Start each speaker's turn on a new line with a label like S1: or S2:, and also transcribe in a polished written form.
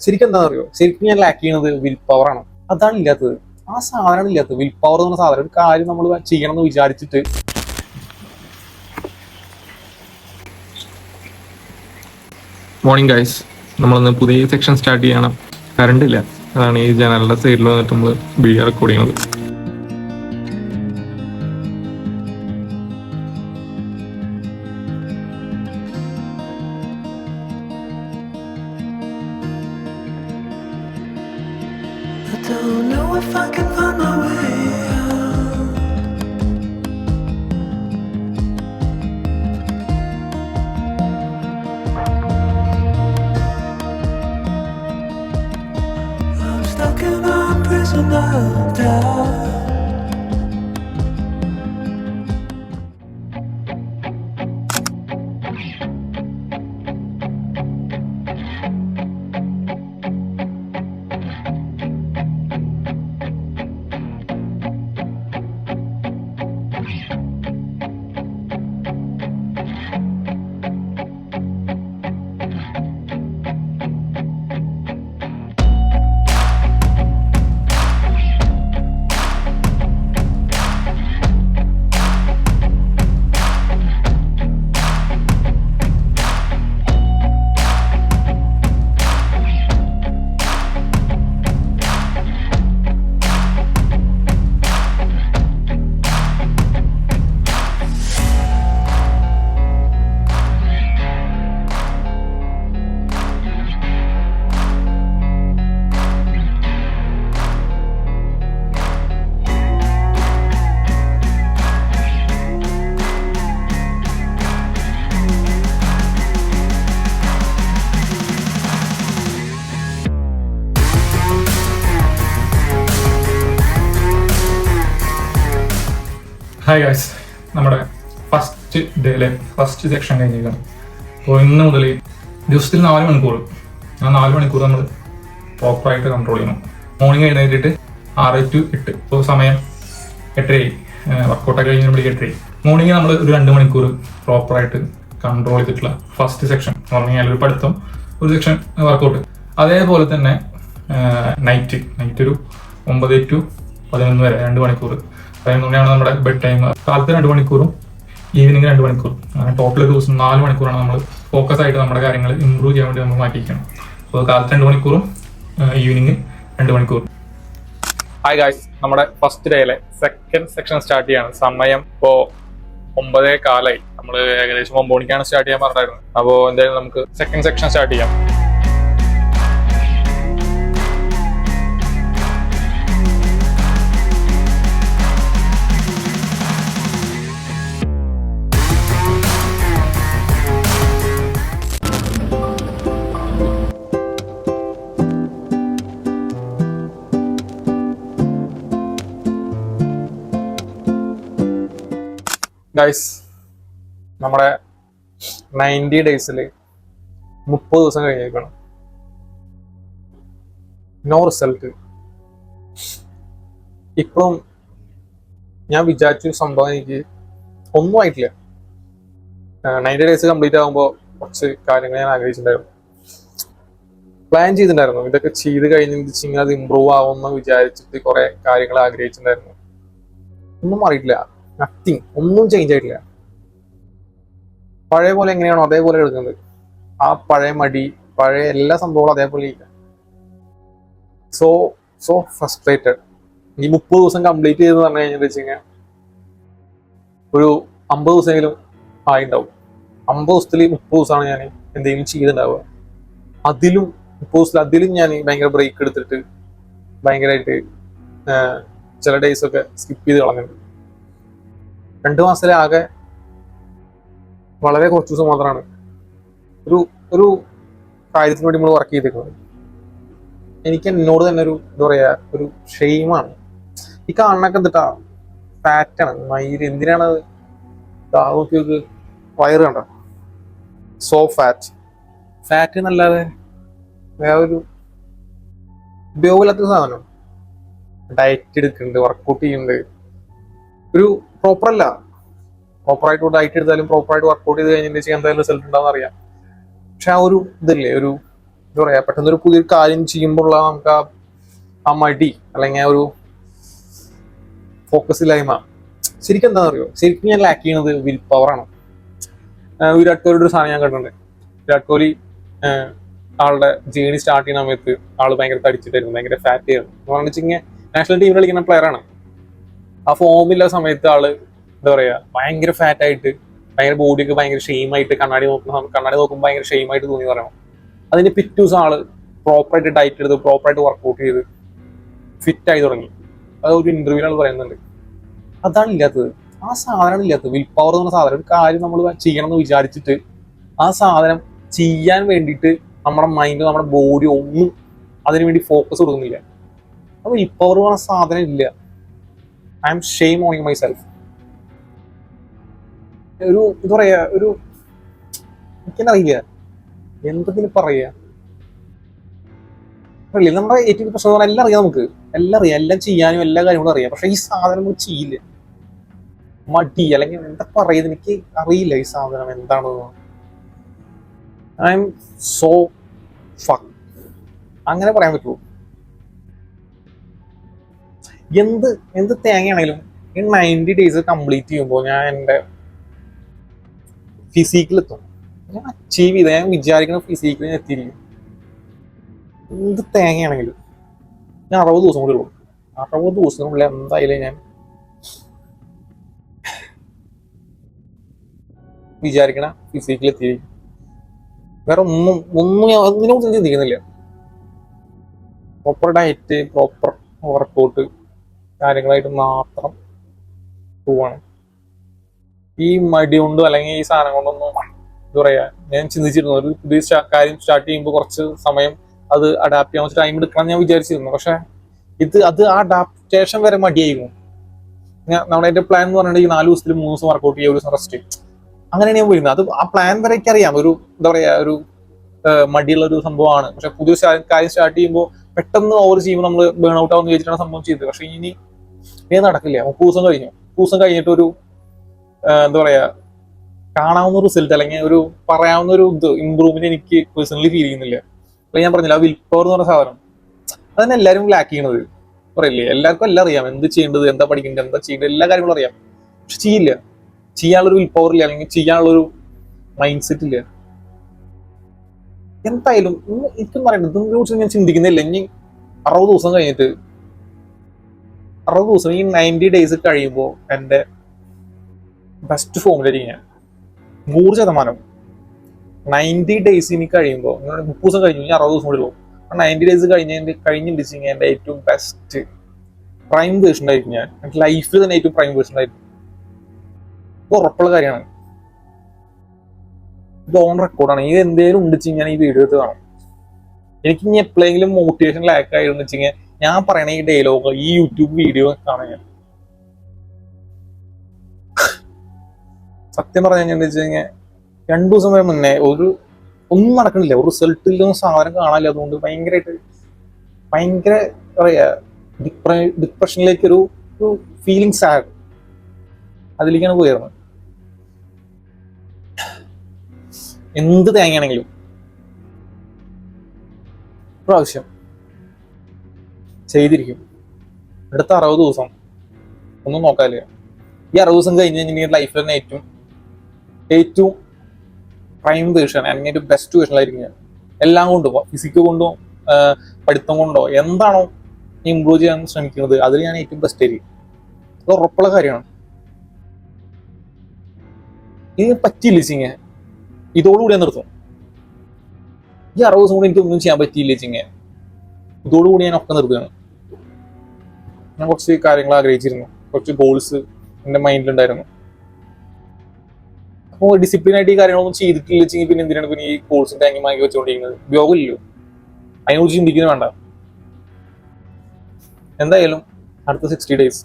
S1: ശരിക്കും എന്താ അറിയോ, ശരിക്കും ഞാൻ ലാക്ക് ചെയ്യണത് വിൽ പവർ ആണ്. അതാണ് ഇല്ലാത്തത്. ആ സാധനമാണ് ഇല്ലാത്തത്. വിൽ പവർ എന്ന് പറഞ്ഞ സാധനം. ഒരു കാര്യം നമ്മൾ ചെയ്യണം എന്ന് വിചാരിച്ചിട്ട്
S2: മോർണിംഗ് ഗൈസ്, നമ്മളൊന്ന് പുതിയ സെക്ഷൻ സ്റ്റാർട്ട് ചെയ്യണം. കറണ്ട് ഇല്ല, അതാണ് ഈ ജനലിന്റെ സൈഡിൽ വന്നിട്ട് നമ്മൾ വീഡിയോ റെക്കോർഡ് ചെയ്യുന്നത്. ഹായ് ഗൈസ്, നമ്മുടെ ഫസ്റ്റ് ഡേയിലെ ഫസ്റ്റ് സെക്ഷൻ കഴിഞ്ഞിരിക്കണം. അപ്പോൾ ഇന്ന് മുതൽ ദിവസത്തിൽ 4 മണിക്കൂർ, ആ 4 മണിക്കൂർ നമ്മൾ പ്രോപ്പറായിട്ട് കൺട്രോൾ ചെയ്യണം. മോർണിംഗ് എഴുന്നേറ്റിട്ട് 6 to 8, ഇപ്പോൾ സമയം 8:30. വർക്കൗട്ടൊക്കെ കഴിഞ്ഞിട്ട് 8:30. മോർണിംഗ് നമ്മൾ ഒരു 2 മണിക്കൂർ പ്രോപ്പറായിട്ട് കൺട്രോൾ ചെയ്തിട്ടുള്ള ഫസ്റ്റ് സെക്ഷൻ എന്ന് പറഞ്ഞു കഴിഞ്ഞാൽ ഒരു പഠിത്തം, ഒരു സെക്ഷൻ വർക്കൗട്ട്. അതേപോലെ തന്നെ നൈറ്റ് ഒരു 9 to 11 വരെ 2 മണിക്കൂർ. 11 നമ്മുടെ ബെഡ് ടൈം. കാലത്ത് 2 മണിക്കൂറും ഈവനിങ് 2 മണിക്കൂറും. അങ്ങനെ ടോട്ടൽ ദിവസം 4 മണിക്കൂറാണ് നമ്മൾ ഫോക്കസ് ആയിട്ട് നമ്മുടെ കാര്യങ്ങൾ ഇമ്പ്രൂവ് ചെയ്യാൻ വേണ്ടി നമ്മൾ മാറ്റിയിരിക്കണം. അപ്പോൾ കാലത്ത് 2 മണിക്കൂറും ഈവനിങ് 2 മണിക്കൂറും.
S1: ഹായ് ഗായ്സ്, നമ്മുടെ ഫസ്റ്റ് ഡേയിലെ സെക്കൻഡ് സെക്ഷൻ സ്റ്റാർട്ട് ചെയ്യാണ്. സമയം ഇപ്പോൾ 9:15. നമ്മൾ ഏകദേശം 9 മണിക്കാണ് സ്റ്റാർട്ട് ചെയ്യാൻ പറഞ്ഞിരുന്നത്. അപ്പോൾ എന്തായാലും നമുക്ക് സെക്കൻഡ് സെക്ഷൻ സ്റ്റാർട്ട് ചെയ്യാം. ഗൈസ്, നമ്മുടെ 90 ഡേയ്സിൽ 30 ദിവസം കഴിഞ്ഞേക്കണം. No result. ഇപ്പോഴും ഞാൻ വിചാരിച്ച സംഭവം എനിക്ക് ഒന്നും ആയിട്ടില്ല. 90 ഡേയ്സ് കംപ്ലീറ്റ് ആകുമ്പോൾ കുറച്ച് കാര്യങ്ങൾ ഞാൻ ആഗ്രഹിച്ചിട്ടുണ്ടായിരുന്നു, പ്ലാൻ ചെയ്തിട്ടുണ്ടായിരുന്നു. ഇതൊക്കെ ചെയ്ത് കഴിഞ്ഞിട്ട് അത് ഇമ്പ്രൂവ് ആവുമെന്ന് വിചാരിച്ചിട്ട് കുറെ കാര്യങ്ങൾ ആഗ്രഹിച്ചിട്ടുണ്ടായിരുന്നു. ഒന്നും മാറിയിട്ടില്ല. നത്തിങ്, ഒന്നും ചേഞ്ച് ആയിട്ടില്ല. പഴയ പോലെ എങ്ങനെയാണോ അതേപോലെ എടുക്കുന്നത്. ആ പഴയ മടി, പഴയ എല്ലാ സംഭവങ്ങളും അതേപോലെ ഇല്ല. So frustrated. ഈ 30 ദിവസം കംപ്ലീറ്റ് ചെയ്തെന്ന് പറഞ്ഞു കഴിഞ്ഞാൽ വെച്ച് കഴിഞ്ഞാൽ ഒരു 50 ദിവസമെങ്കിലും ആയിണ്ടാവും. 50 ദിവസത്തിൽ 30 ദിവസമാണ് ഞാൻ എന്തെങ്കിലും ചെയ്തിട്ടുണ്ടാവുക. അതിലും 30 ദിവസത്തിൽ അതിലും ഞാൻ ഭയങ്കര ബ്രേക്ക് എടുത്തിട്ട് ഭയങ്കരമായിട്ട് ചില ഡേയ്സ് ഒക്കെ സ്കിപ്പ് ചെയ്ത് കളഞ്ഞിട്ടുണ്ട്. 2 മാസത്തിലെ ആകെ വളരെ കുറച്ച് ദിവസം മാത്രമാണ് ഒരു കാര്യത്തിന് വേണ്ടി നമ്മൾ വർക്ക് ചെയ്തേക്കുന്നത്. എനിക്ക് എന്നോട് തന്നെ ഒരു എന്താ പറയാ, ഒരു ഷെയിമാണ്. ഈ കാണണൊക്കെ എന്തിട്ടാ, ഫാറ്റാണ്, മയിര്. എന്തിനാണ് നോക്കി വയറ് കണ്ട, സോ ഫാറ്റ് എന്നല്ലാതെ വേറൊരു ഉപയോഗമില്ലാത്ത സാധനം. ഡയറ്റ് എടുക്കുന്നുണ്ട്, വർക്കൗട്ട് ചെയ്യുന്നുണ്ട്, ഒരു പ്രോപ്പറായിട്ട് ഡയറ്റ് എടുത്താലും പ്രോപ്പറായിട്ട് വർക്കൗട്ട് ചെയ്ത് കഴിഞ്ഞിട്ട് എന്തായാലും റിസൾട്ട് ഉണ്ടാവും അറിയാം. പക്ഷെ ആ ഒരു ഇതില്ലേ, ഒരു എന്താ പറയാ, പെട്ടെന്നൊരു പുതിയൊരു കാര്യം ചെയ്യുമ്പോൾ നമുക്ക് ആ മടി അല്ലെങ്കിൽ ആ ഒരു ഫോക്കസ് ഇല്ലായ്മ ശരിക്കും എന്താണെന്ന് അറിയോ, ശരിക്കും ഞാൻ ലാക്ക് ചെയ്യുന്നത് വിൽ പവറാണ്. വിരാട് കോഹ്ലിയുടെ ഒരു സാധനം ഞാൻ കണ്ടിട്ടുണ്ട്. വിരാട് കോഹ്ലി ആളുടെ ജേണി സ്റ്റാർട്ട് ചെയ്യുന്ന സമയത്ത് ആള് ഭയങ്കര തടിച്ചിട്ടായിരുന്നു, ഭയങ്കര ഫാറ്റ് ആയിരുന്നു. എന്ന് പറഞ്ഞു വെച്ചാൽ നാഷണൽ ടീമിൽ കളിക്കുന്ന പ്ലെയറാണ്. ആ ഫോമില്ല സമയത്ത് ആള് എന്താ പറയാ ഭയങ്കര ഫാറ്റ് ആയിട്ട്, ഭയങ്കര ബോഡിയൊക്കെ ഭയങ്കര ഷെയിമായിട്ട്, കണ്ണാടി നോക്കുമ്പോൾ ഭയങ്കര ഷെയിമായിട്ട് തോന്നി പറയണം. അതിന്റെ പിറ്റേ ദിവസം ആള് പ്രോപ്പറായിട്ട് ഡയറ്റ് എടുത്ത് പ്രോപ്പറായിട്ട് വർക്ക്ഔട്ട് ചെയ്ത് ഫിറ്റ് ആയി തുടങ്ങി. അത് ഒരു ഇന്റർവ്യൂവിൽ ആൾ പറയുന്നുണ്ട്. അതാണ് ഇല്ലാത്തത്, ആ സാധനമാണ് ഇല്ലാത്തത്. വിൽ പവർ എന്ന് പറഞ്ഞ സാധനം, ഒരു കാര്യം നമ്മൾ ചെയ്യണം എന്ന് വിചാരിച്ചിട്ട് ആ സാധനം ചെയ്യാൻ വേണ്ടിയിട്ട് നമ്മുടെ മൈൻഡ് നമ്മുടെ ബോഡി ഒന്നും അതിനു വേണ്ടി ഫോക്കസ് കൊടുക്കുന്നില്ല. അപ്പൊ വിൽ പവർ പറഞ്ഞ സാധനം ഇല്ല. I M shame on my self. ഒരു എന്താ പറയാ, ഒരു എനിക്കെന്നറിയില്ല എന്തെങ്കിലും പറയാ. നമ്മുടെ ഏറ്റവും പ്രശ്നം എല്ലാം അറിയാം, നമുക്ക് എല്ലാം അറിയാം, എല്ലാം ചെയ്യാനും എല്ലാ കാര്യങ്ങളും അറിയാം. പക്ഷെ ഈ സാധനം നമുക്ക് ചെയ്യില്ല. മടി അല്ലെങ്കിൽ എന്താ പറയുന്നത് എനിക്ക് അറിയില്ല. ഈ സാധനം എന്താണെന്ന് ഐ എം സോ ഫക്ക്, അങ്ങനെ പറയാൻ പറ്റുമോ? എന്ത് തേങ്ങയാണെങ്കിലും ഈ 90 days കംപ്ലീറ്റ് ചെയ്യുമ്പോൾ ഞാൻ എൻ്റെ ഫിസിക്കിലെത്തും. ഞാൻ അച്ചീവ് ചെയ്ത് ഞാൻ വിചാരിക്കുന്ന ഫിസിക്കിൽ ഞാൻ എത്തിയിരിക്കും. എന്ത് തേങ്ങയാണെങ്കിലും ഞാൻ 60 ദിവസം കൂടി ഉള്ളൂ. 60 ദിവസത്തിനുള്ളിൽ എന്തായാലും ഞാൻ വിചാരിക്കണ ഫിസിക്കിൽ എത്തിയിരിക്കും. വേറെ ഒന്നും ഞാൻ ഒന്നിനെ കുറിച്ച് ചിന്തിക്കുന്നില്ല. പ്രോപ്പർ ഡയറ്റ്, പ്രോപ്പർ വർക്കൗട്ട് കാര്യങ്ങളായിട്ട് മാത്രം പോവാണ്. ഈ മടി കൊണ്ടും അല്ലെങ്കിൽ ഈ സാധനം കൊണ്ടൊന്നും എന്താ പറയാ, ഞാൻ ചിന്തിച്ചിരുന്നു ഒരു പുതിയ കാര്യം സ്റ്റാർട്ട് ചെയ്യുമ്പോൾ കുറച്ച് സമയം അത് അഡാപ്റ്റ് ചെയ്യാൻ വെച്ച് ടൈം എടുക്കണം ഞാൻ വിചാരിച്ചിരുന്നു. പക്ഷെ അത് ആ അഡാപ്റ്റേഷൻ വരെ മടിയായിരുന്നു. നമ്മുടെ എന്റെ പ്ലാൻ എന്ന് പറഞ്ഞിട്ടുണ്ടെങ്കിൽ 4 ദിവസത്തിൽ 3 ദിവസം വർക്കൗട്ട് ചെയ്യുക, 1 ദിവസം റെസ്റ്റ്. അങ്ങനെയാണ് ഞാൻ പോയിരുന്നത്. അത് ആ പ്ലാൻ വരെ എനിക്ക് അറിയാം, ഒരു എന്താ പറയാ ഒരു മടിയുള്ള ഒരു സംഭവമാണ്. പക്ഷെ പുതിയ കാര്യം സ്റ്റാർട്ട് ചെയ്യുമ്പോൾ പെട്ടെന്ന് ഓവർ ചെയ്യുമ്പോൾ നമ്മൾ ബേൺ ഔട്ട് ആവുന്ന വിചാരിച്ചിട്ടാണ് സംഭവം ചെയ്തത്. പക്ഷെ ഇനി നടക്കില്ല. 30 ദിവസം കഴിഞ്ഞു. 30 ദിവസം കഴിഞ്ഞിട്ട് ഒരു എന്താ പറയാ കാണാവുന്ന റിസൾട്ട് അല്ലെങ്കിൽ ഒരു പറയാവുന്ന ഒരു ഇമ്പ്രൂവ്മെന്റ് എനിക്ക് പേഴ്സണലി ഫീൽ ചെയ്യുന്നില്ല. അപ്പൊ ഞാൻ പറഞ്ഞില്ല, ആ വിൽ പവർ എന്ന് പറഞ്ഞ സാധനം അതന്നെ എല്ലാവരും ലാക്ക് ചെയ്യണത്. പറയില്ലേ, എല്ലാവർക്കും എല്ലാം അറിയാം, എന്ത് ചെയ്യേണ്ടത്, എന്താ പഠിക്കേണ്ടത്, എന്താ ചെയ്യേണ്ടത്, എല്ലാ കാര്യങ്ങളും അറിയാം. പക്ഷെ ചെയ്യില്ല. ചെയ്യാനുള്ളൊരു വിൽ പവർ ഇല്ല, അല്ലെങ്കിൽ ചെയ്യാനുള്ളൊരു മൈൻഡ് സെറ്റ് ഇല്ല. എന്തായാലും എനിക്കും പറയണ്ടത് ഇതിനെ കുറിച്ച് ഞാൻ ചിന്തിക്കുന്നില്ല. ഇനി 60 ദിവസം കഴിഞ്ഞിട്ട് 60 ദിവസം ഈ 90 days കഴിയുമ്പോൾ എൻ്റെ ബെസ്റ്റ് ഫോമിലായിരിക്കും ഞാൻ 100%. 90 days ഇനി കഴിയുമ്പോൾ 30 ദിവസം കഴിഞ്ഞു, ഇനി 60 ദിവസം കൂടി പോകും. 90 days കഴിഞ്ഞിട്ടുണ്ടെങ്കിൽ എൻ്റെ ഏറ്റവും ബെസ്റ്റ് പ്രൈം വേർഷൻ ആയിരിക്കും ഞാൻ. എൻ്റെ ലൈഫിൽ തന്നെ ഏറ്റവും പ്രൈം വേർഷൻ ആയിരിക്കും. ഇത് ഉറപ്പുള്ള കാര്യമാണ്. ഇത് ഓൺ റെക്കോർഡാണ്. ഇത് എന്തേലും ഉണ്ടെച്ച് ഞാൻ ഈ വീഡിയോ എടുത്ത് കാണും. എനിക്ക് ഇനി എപ്പോഴെങ്കിലും മോട്ടിവേഷൻ ലാക്ക് ആയിരുന്നു വെച്ചാൽ ഞാൻ പറയണ ഈ ഡയലോഗ് ഈ യൂട്യൂബ് വീഡിയോ കാണാൻ ഞാൻ സത്യം പറഞ്ഞു കഴിഞ്ഞാൽ വെച്ച് കഴിഞ്ഞാൽ 2 ദിവസം വരെ മുന്നേ ഒന്നും നടക്കണില്ല, ഒരു റിസൾട്ടിലൊന്നും സാധനം കാണാനില്ല. അതുകൊണ്ട് ഭയങ്കര പറയാ ഡിപ്രഷനിലേക്ക് ഒരു ഫീലിംഗ് സാഡ് അതിലേക്കാണ് പോയിരുന്നത്. എന്ത് തേങ്ങയാണെങ്കിലും പ്രാവശ്യം ചെയ്തിരിക്കും. അടുത്ത 60 ദിവസം ഒന്നും നോക്കാനില്ല. ഈ 60 ദിവസം കഴിഞ്ഞ് കഴിഞ്ഞാൽ ലൈഫിൽ തന്നെ ഏറ്റവും പ്രൈം വേർഷൻ അല്ലെങ്കിൽ ഒരു ബെസ്റ്റ് വേർഷനിലായിരിക്കും ഞാൻ. എല്ലാം കൊണ്ടും, ഫിസിക്ക് കൊണ്ടോ പഠിത്തം കൊണ്ടോ എന്താണോ ഇമ്പ്രൂവ് ചെയ്യാൻ ശ്രമിക്കുന്നത് അതിൽ ഞാൻ ഏറ്റവും ബെസ്റ്റ് ആയിരിക്കും. അത് ഉറപ്പുള്ള കാര്യമാണ്. ഇത് പറ്റിയില്ല ചിങ്ങ, ഇതോടുകൂടി ഞാൻ നിർത്തും. ഈ 60 ദിവസം കൂടി എനിക്കൊന്നും ചെയ്യാൻ പറ്റിയില്ല ചിങ്ങ, ഇതോടുകൂടി ഞാൻ ഒക്കെ നിർത്തുകയാണ്. ഞാൻ കുറച്ച് കാര്യങ്ങൾ ആഗ്രഹിച്ചിരുന്നു, കുറച്ച് ഗോൾസ് എൻ്റെ മൈൻഡിലുണ്ടായിരുന്നു. അപ്പോൾ ഡിസിപ്ലിൻ ആയിട്ട് ഈ കാര്യങ്ങളൊന്നും ചെയ്തിട്ടില്ല വെച്ചെങ്കിൽ പിന്നെ എന്തിനാണ് പിന്നെ ഈ കോഴ്സും തേങ്ങി വാങ്ങി വെച്ചുകൊണ്ടിരിക്കുന്നത്? ഉപയോഗമില്ലല്ലോ, അതിനെക്കുറിച്ച് ചിന്തിക്കുന്നത് വേണ്ട. എന്തായാലും അടുത്ത 60 days